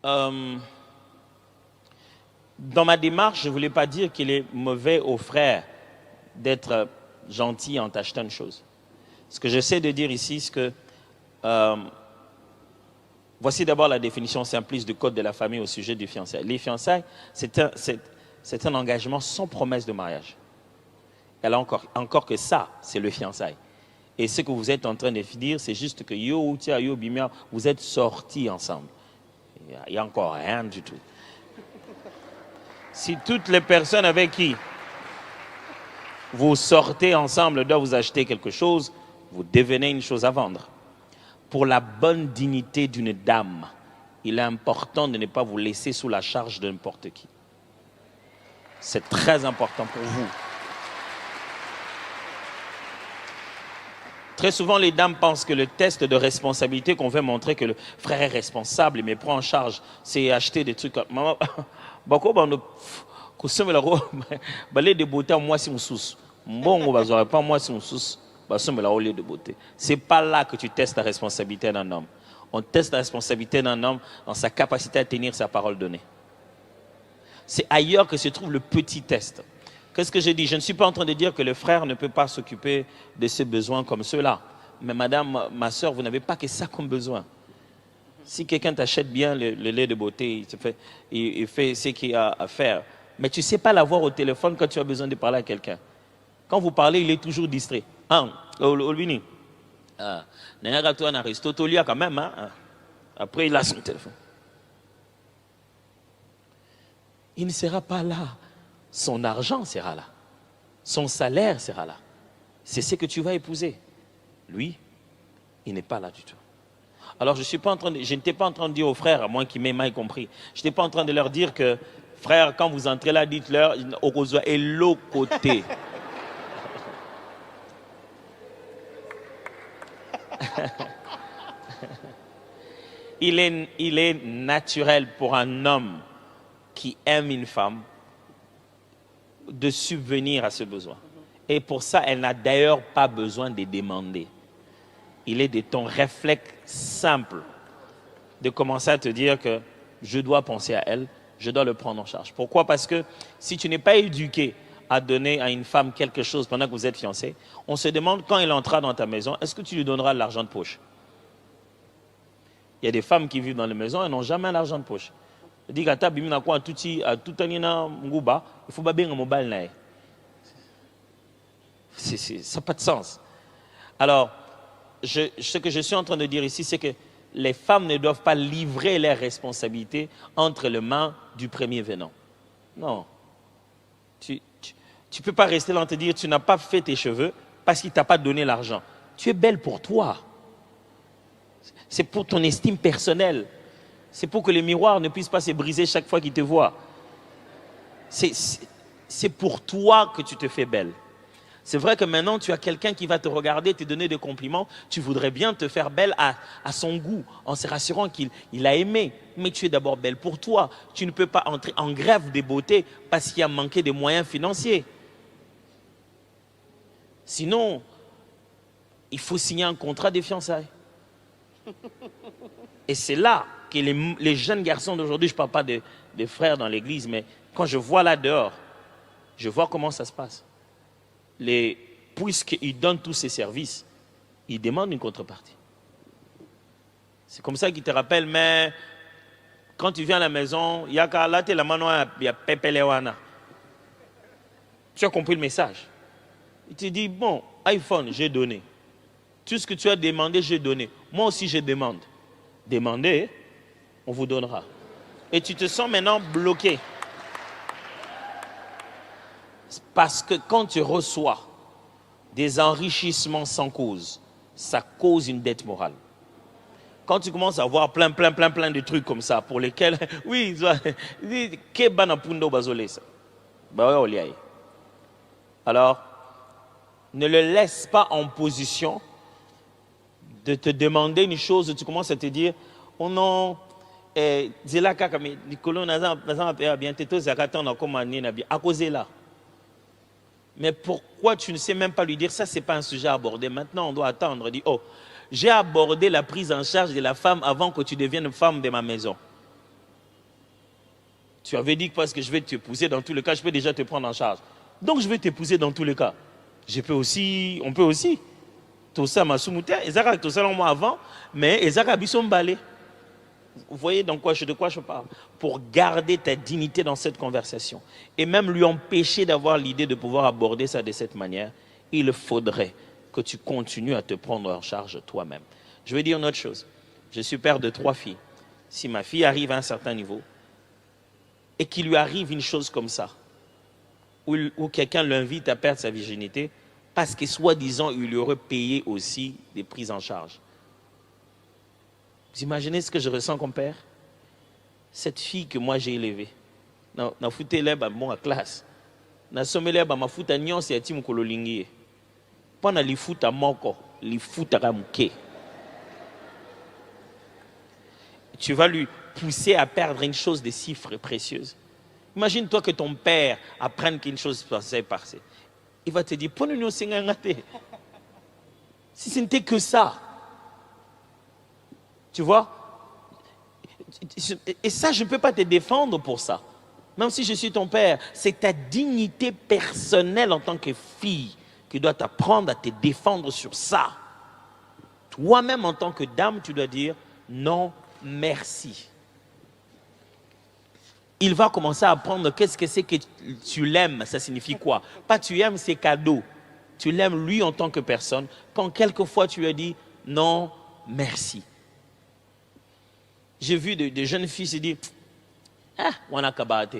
Euh, dans ma démarche, je ne voulais pas dire qu'il est mauvais aux frères d'être gentil en t'achetant une chose. Ce que j'essaie de dire ici, c'est que voici d'abord la définition simpliste du code de la famille au sujet du fiançailles. Les fiançailles, c'est un engagement sans promesse de mariage. Elle a encore que ça, c'est le fiançailles. Et ce que vous êtes en train de dire, c'est juste que yo, tia, yo, bimia, vous êtes sortis ensemble. Il n'y a encore rien du tout. Si toutes les personnes avec qui vous sortez ensemble doivent vous acheter quelque chose, vous devenez une chose à vendre. Pour la bonne dignité d'une dame, il est important de ne pas vous laisser sous la charge de n'importe qui. C'est très important pour vous. Très souvent, les dames pensent que le test de responsabilité qu'on veut montrer que le frère est responsable et me prend en charge, c'est acheter des trucs comme... Maman, beaucoup de beauté, moi si on sous. Bon, on va pas moi si on sous. De beauté. C'est pas là que tu testes la responsabilité d'un homme. On teste la responsabilité d'un homme dans sa capacité à tenir sa parole donnée. C'est ailleurs que se trouve le petit test. Qu'est-ce que je dis? Je ne suis pas en train de dire que le frère ne peut pas s'occuper de ses besoins comme ceux-là. Mais madame, ma soeur, vous n'avez pas que ça comme besoin. Si quelqu'un t'achète bien le lait de beauté, il fait ce qu'il a à faire. Mais tu ne sais pas l'avoir au téléphone quand tu as besoin de parler à quelqu'un. Quand vous parlez, il est toujours distrait. Ah, Olvini. Toi, Aristote, quand même. Hein? Après, il a son téléphone. Il ne sera pas là. Son argent sera là. Son salaire sera là. C'est ce que tu vas épouser. Lui, il n'est pas là du tout. Alors, je n'étais pas en train de dire aux frères, à moins qu'ils m'aient mal compris, je n'étais pas en train de leur dire que, frère, quand vous entrez là, dites-leur, au revoir, et l'autre côté. Il est naturel pour un homme qui aime une femme de subvenir à ce besoin. Et pour ça, elle n'a d'ailleurs pas besoin de demander. Il est de ton réflexe simple de commencer à te dire que je dois penser à elle, je dois le prendre en charge. Pourquoi? Parce que si tu n'es pas éduqué à donner à une femme quelque chose pendant que vous êtes fiancés, on se demande quand elle entrera dans ta maison, est-ce que tu lui donneras de l'argent de poche? Il y a des femmes qui vivent dans les maisons et n'ont jamais l'argent de poche. Il dit qu'à il faut pas bien un mobile. Ça n'a pas de sens. Alors, ce que je suis en train de dire ici, c'est que les femmes ne doivent pas livrer leurs responsabilités entre les mains du premier venant. Non. Tu ne peux pas rester là et te dire tu n'as pas fait tes cheveux parce qu'il ne t'a pas donné l'argent. Tu es belle pour toi. C'est pour ton estime personnelle. C'est pour que le miroir ne puisse pas se briser chaque fois qu'il te voit. C'est pour toi que tu te fais belle. C'est vrai que maintenant, tu as quelqu'un qui va te regarder, te donner des compliments. Tu voudrais bien te faire belle à son goût, en se rassurant qu'il a aimé. Mais tu es d'abord belle pour toi. Tu ne peux pas entrer en grève de beauté parce qu'il y a manqué de moyens financiers. Sinon, il faut signer un contrat de fiançailles. Et c'est là que les jeunes garçons d'aujourd'hui, je ne parle pas des frères dans l'église, mais quand je vois là dehors, je vois comment ça se passe. Puisqu'ils donnent tous ces services, ils demandent une contrepartie. C'est comme ça qu'ils te rappellent, mais quand tu viens à la maison, il y a qu'à la mano, il y a Pepelewana. Tu as compris le message. Il te dit, bon, iPhone, j'ai donné. Tout ce que tu as demandé, j'ai donné. Moi aussi, je demande. Demandez, on vous donnera. Et tu te sens maintenant bloqué. Parce que quand tu reçois des enrichissements sans cause, ça cause une dette morale. Quand tu commences à voir plein de trucs comme ça, pour lesquels, oui, alors, ne le laisse pas en position de te demander une chose, tu commences à te dire, oh non, mais pourquoi tu ne sais même pas lui dire ça, c'est pas un sujet à aborder. Maintenant, on doit attendre. On dit, oh, j'ai abordé la prise en charge de la femme avant que tu deviennes femme de ma maison. Tu avais dit que parce que je vais t'épouser dans tous les cas, je peux déjà te prendre en charge. Donc je vais t'épouser dans tous les cas. On peut aussi. Tout ça m'a soumouté. Ezaka tout ça moi avant, mais Ezaka bisson balé. Vous voyez de quoi je parle? Pour garder ta dignité dans cette conversation et même lui empêcher d'avoir l'idée de pouvoir aborder ça de cette manière, il faudrait que tu continues à te prendre en charge toi-même. Je vais dire une autre chose. Je suis père de 3 filles. Si ma fille arrive à un certain niveau et qu'il lui arrive une chose comme ça, où quelqu'un l'invite à perdre sa virginité, parce que soi-disant, il lui aurait payé aussi des prises en charge. Vous imaginez ce que je ressens comme père? Cette fille que moi j'ai élevée, na fouté l'herbe bon à classe, na sommé l'herbe ma fout à nyon c'est à tim kololingi. Pendant les foot à moko, les foot à ramouké. Tu vas lui pousser à perdre une chose de si précieuse. Imagine-toi que ton père apprenne qu'une chose passée par-ci. Il va te dire, si ce n'était que ça. Tu vois? Et ça, je ne peux pas te défendre pour ça. Même si je suis ton père, c'est ta dignité personnelle en tant que fille qui doit t'apprendre à te défendre sur ça. Toi-même, en tant que dame, tu dois dire non, merci. Il va commencer à apprendre qu'est-ce que c'est que tu l'aimes, ça signifie quoi? Pas tu aimes ses cadeaux, tu l'aimes lui en tant que personne, quand quelquefois tu lui as dit non, merci. J'ai vu des jeunes filles se dire ah, on a kabate.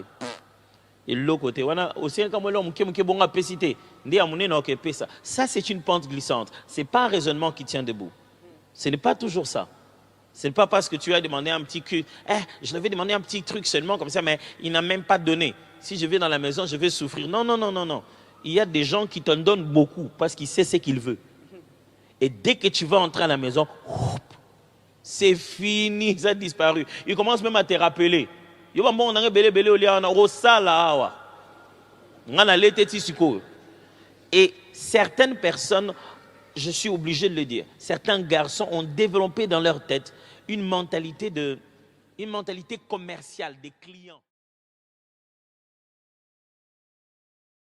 Et l'autre côté, on a aussi un camélon qui est bon à péciter. Ça, c'est une pente glissante. Ce n'est pas un raisonnement qui tient debout. Ce n'est pas toujours ça. Ce n'est pas parce que tu as demandé un petit cul. Je l'avais demandé un petit truc seulement comme ça, mais il n'a même pas donné. Si je vais dans la maison, je vais souffrir. Non, non, non, non, non. Il y a des gens qui t'en donnent beaucoup parce qu'ils savent ce qu'ils veulent. Et dès que tu vas entrer à la maison, c'est fini, ça a disparu. Il commence même à te rappeler. Et certaines personnes, je suis obligé de le dire, certains garçons ont développé dans leur tête une mentalité commerciale des clients.